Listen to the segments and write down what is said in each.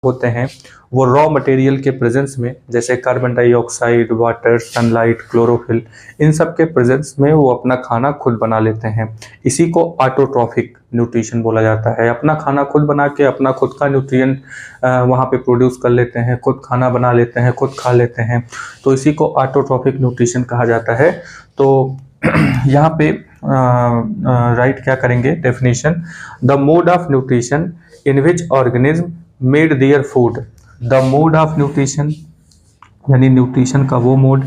होते हैं वो रॉ मटेरियल के प्रेजेंस में, जैसे carbon dioxide, water, sunlight, chlorophyll, इन सब के प्रेजेंस में वो अपना खाना खुद बना लेते हैं। इसी को ऑटोट्रॉफिक न्यूट्रिशन बोला जाता है। अपना खाना खुद बना के अपना खुद का न्यूट्रिएंट वहाँ पे प्रोड्यूस कर लेते हैं, खुद खाना बना लेते हैं, खुद खा लेते हैं, तो इसी को ऑटोट्रॉफिक न्यूट्रिशन कहा जाता है। तो यहाँ पे राइट क्या करेंगे, definition, the mode of nutrition in which organism made their food. The mode of nutrition यानी न्यूट्रिशन का वो मोड,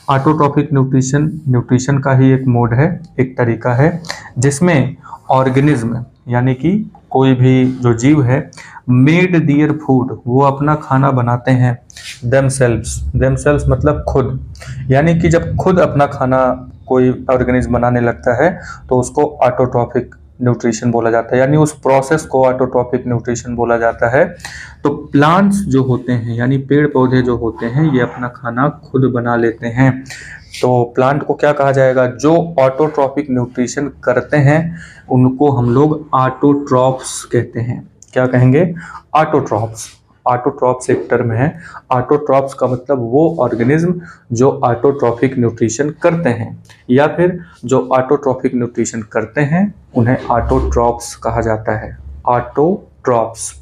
ऑटोट्रॉफिक न्यूट्रिशन न्यूट्रिशन का ही एक मोड है, एक तरीका है, जिसमें ऑर्गेनिज्म यानी कि कोई भी जो जीव है, मेड देयर फूड, वो अपना खाना बनाते हैं, देमसेल्व्स मतलब खुद, यानी कि जब खुद अपना खाना कोई ऑर्गेनिज्म बनाने लगता है तो उसको ऑटोट्रॉफिक न्यूट्रिशन बोला जाता है, यानी उस प्रोसेस को ऑटोट्रॉफिक न्यूट्रिशन बोला जाता है। तो प्लांट्स जो होते हैं यानी पेड़ पौधे जो होते हैं ये अपना खाना खुद बना लेते हैं। तो प्लांट को क्या कहा जाएगा, जो ऑटोट्रॉफिक न्यूट्रिशन करते हैं उनको हम लोग ऑटोट्रॉफ्स कहते हैं। क्या कहेंगे, ऑटोट्रॉफ्स। ऑटोट्रॉफ्स एक टर्म है। ऑटोट्रॉफ्स का मतलब वो ऑर्गेनिज्म जो ऑटोट्रॉफिक न्यूट्रिशन करते हैं, या फिर जो ऑटोट्रॉफिक न्यूट्रिशन करते हैं उन्हें ऑटोट्रॉफ्स कहा जाता है, ऑटोट्रॉफ्स।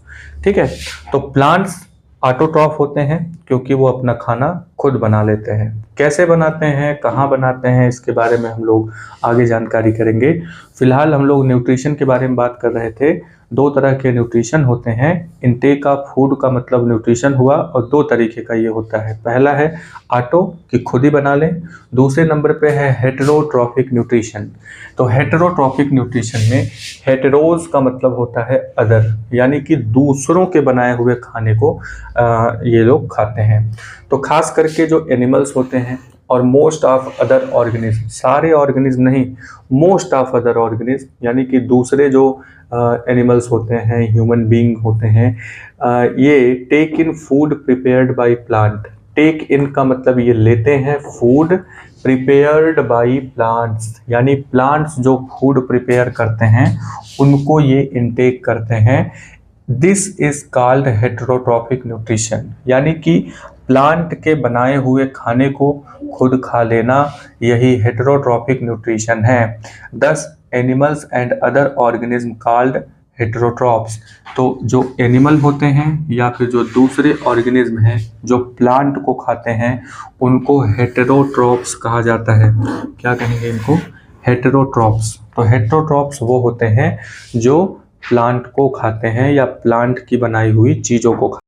ठीक है, तो प्लांट्स ऑटोट्रॉफ होते हैं क्योंकि वो अपना खाना खुद बना लेते हैं। कैसे बनाते हैं, कहाँ बनाते हैं, इसके बारे में हम लोग आगे जानकारी करेंगे। फिलहाल हम लोग न्यूट्रिशन के बारे में बात कर रहे थे। दो तरह के न्यूट्रिशन होते हैं। इनटेक ऑफ फूड का मतलब न्यूट्रिशन हुआ, और दो तरीके का ये होता है। पहला है ऑटो कि खुद ही बना लें, दूसरे नंबर पे है हेटेरोट्रॉफिक न्यूट्रिशन। तो हेटेरोट्रॉफिक न्यूट्रिशन में हेटेरोज का मतलब होता है अदर, यानी कि दूसरों के बनाए हुए खाने को ये लोग खाते हैं। तो खास करके जो एनिमल्स होते हैं और मोस्ट ऑफ अदर ऑर्गेनिज्म, सारे ऑर्गेनिज्म नहीं, मोस्ट ऑफ अदर ऑर्गेनिज्म यानी कि दूसरे जो एनिमल्स होते हैं, ह्यूमन बीइंग होते हैं, ये take in food prepared by plant. Take in का मतलब ये लेते हैं फूड प्रिपेयर्ड बाय प्लांट्स, यानी प्लांट्स जो फूड प्रिपेयर करते हैं उनको ये इनटेक करते हैं। This is called heterotrophic nutrition, यानी कि प्लांट के बनाए हुए खाने को खुद खा लेना, यही हेटेरोट्रॉफिक न्यूट्रिशन है। दस animals and other organism called heterotrophs. तो जो एनिमल होते हैं या फिर जो दूसरे ऑर्गेनिज्म हैं जो प्लांट को खाते हैं उनको हेटेरोट्रॉफ्स कहा जाता है। क्या कहेंगे इनको, हेटेरोट्रॉफ्स। तो हेटेरोट्रॉफ्स वो होते हैं जो प्लांट को खाते हैं या प्लांट की बनाई हुई चीज़ों को